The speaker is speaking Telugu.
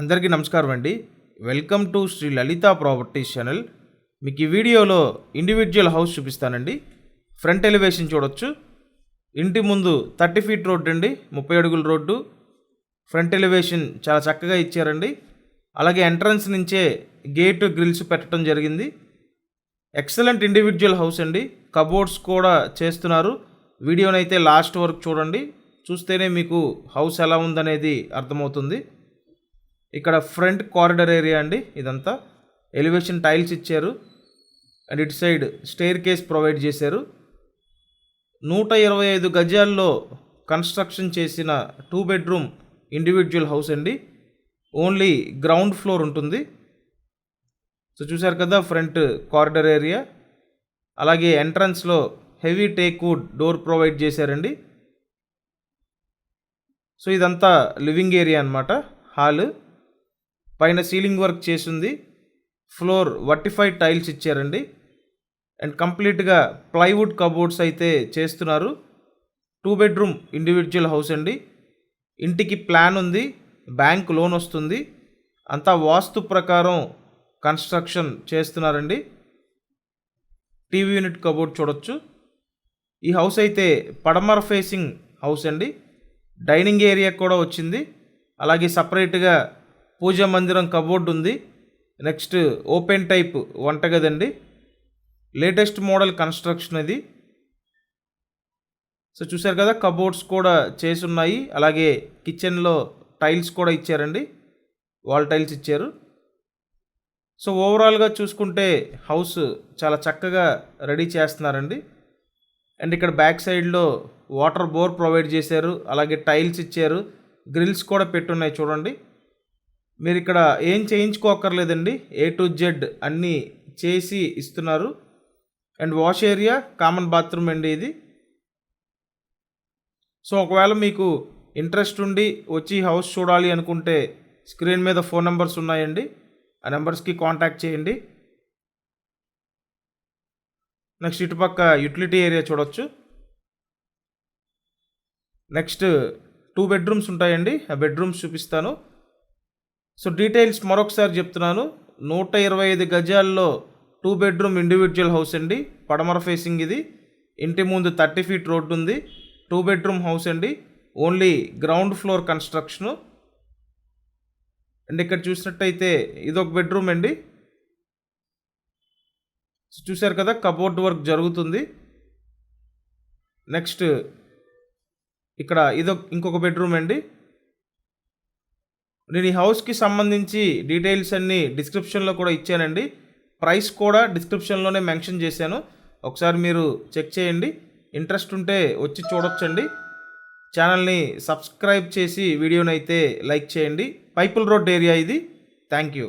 అందరికీ నమస్కారం అండి. Welcome to Shri Lalitha properties channel. మీకు ఈ వీడియోలో ఇండివిజువల్ హౌస్ చూపిస్తానండి. ఫ్రంట్ ఎలివేషన్ చూడొచ్చు. ఇంటి ముందు 30 ఫీట్ రోడ్డు అండి, 30 అడుగుల రోడ్డు. ఫ్రంట్ ఎలివేషన్ చాలా చక్కగా ఇచ్చారండి. అలాగే ఎంట్రన్స్ నుంచే గేట్ గ్రిల్స్ పెట్టడం జరిగింది. ఎక్సలెంట్ ఇండివిజువల్ హౌస్ అండి. కబోర్డ్స్ కూడా చేస్తున్నారు. వీడియోనైతే లాస్ట్ వరకు చూడండి. చూస్తేనే మీకు హౌస్ ఎలా ఉందనేది అర్థమవుతుంది. ఇక్కడ ఫ్రంట్ కారిడార్ ఏరియా అండి. ఇదంతా ఎలివేషన్ టైల్స్ ఇచ్చారు. అండ్ ఇటు సైడ్ స్టెయిర్ కేస్ ప్రొవైడ్ చేశారు. 125 గజాల్లో కన్స్ట్రక్షన్ చేసిన 2 బెడ్రూమ్ ఇండివిజువల్ హౌస్ అండి. ఓన్లీ గ్రౌండ్ ఫ్లోర్ ఉంటుంది. సో చూసారు కదా, ఫ్రంట్ కారిడార్ ఏరియా. అలాగే ఎంట్రన్స్లో heavy teak wood door provide చేశారండి. సో ఇదంతా లివింగ్ ఏరియా అనమాట. హాల్ పైన సీలింగ్ వర్క్ చేసింది. ఫ్లోర్ వర్టిఫైడ్ టైల్స్ ఇచ్చారండి. అండ్ కంప్లీట్గా ప్లైవుడ్ కబోర్డ్స్ అయితే చేస్తున్నారు. 2 బెడ్రూమ్ ఇండివిజువల్ హౌస్ అండి. ఇంటికి ప్లాన్ ఉంది, బ్యాంక్ లోన్ వస్తుంది. అంతా వాస్తు ప్రకారం కన్స్ట్రక్షన్ చేస్తున్నారండి. టీవీ యూనిట్ కబోర్డ్ చూడొచ్చు. ఈ హౌస్ అయితే పడమర ఫేసింగ్ హౌస్ అండి. డైనింగ్ ఏరియా కూడా వచ్చింది. అలాగే సపరేట్గా పూజా మందిరం కబోర్డ్ ఉంది. నెక్స్ట్ ఓపెన్ టైప్ వంటగది అండి. లేటెస్ట్ మోడల్ కన్స్ట్రక్షన్ ఇది. సో చూసారు కదా, కబోర్డ్స్ కూడా చేసి ఉన్నాయి. అలాగే కిచెన్లో టైల్స్ కూడా ఇచ్చారండి, వాల్ టైల్స్ ఇచ్చారు. సో ఓవరాల్గా చూసుకుంటే హౌస్ చాలా చక్కగా రెడీ చేస్తున్నారండి. అండ్ ఇక్కడ బ్యాక్ సైడ్లో వాటర్ బోర్ ప్రొవైడ్ చేశారు. అలాగే టైల్స్ ఇచ్చారు, గ్రిల్స్ కూడా పెట్టున్నాయి చూడండి. మీరు ఇక్కడ ఏం చేయించుకోకర్లేదండి, A to Z అన్నీ చేసి ఇస్తున్నారు. And wash area, common bathroom అండి ఇది. సో ఒకవేళ మీకు ఇంట్రెస్ట్ ఉండి వచ్చి హౌస్ చూడాలి అనుకుంటే స్క్రీన్ మీద ఫోన్ నెంబర్స్ ఉన్నాయండి. ఆ నెంబర్స్కి కాంటాక్ట్ చేయండి. నెక్స్ట్ ఇటుపక్క యూటిలిటీ ఏరియా చూడొచ్చు. నెక్స్ట్ 2 బెడ్రూమ్స్ ఉంటాయండి. ఆ బెడ్రూమ్స్ చూపిస్తాను. సో డీటెయిల్స్ మరొకసారి చెప్తున్నాను. 125 గజాల్లో 2 బెడ్రూమ్ ఇండివిజువల్ హౌస్ అండి. పడమర ఫేసింగ్ ఇది. ఇంటి ముందు 30 ఫీట్ రోడ్డు ఉంది. 2 బెడ్రూమ్ హౌస్ అండి. Only ground floor construction. And ఇక్కడ చూసినట్టయితే ఇదొక బెడ్రూమ్ అండి. చూశారు కదా, కబోర్డ్ వర్క్ జరుగుతుంది. నెక్స్ట్ ఇక్కడ ఇంకొక బెడ్రూమ్ అండి. నేను ఈ హౌస్కి సంబంధించి డీటెయిల్స్ అన్నీ డిస్క్రిప్షన్లో కూడా ఇచ్చానండి. ప్రైస్ కూడా డిస్క్రిప్షన్లోనే మెన్షన్ చేశాను. ఒకసారి మీరు చెక్ చేయండి. ఇంట్రెస్ట్ ఉంటే వచ్చి చూడొచ్చండి. ఛానల్ని సబ్స్క్రైబ్ చేసి వీడియోని అయితే లైక్ చేయండి. పైపుల్ రోడ్ ఏరియా ఇది. Thank you.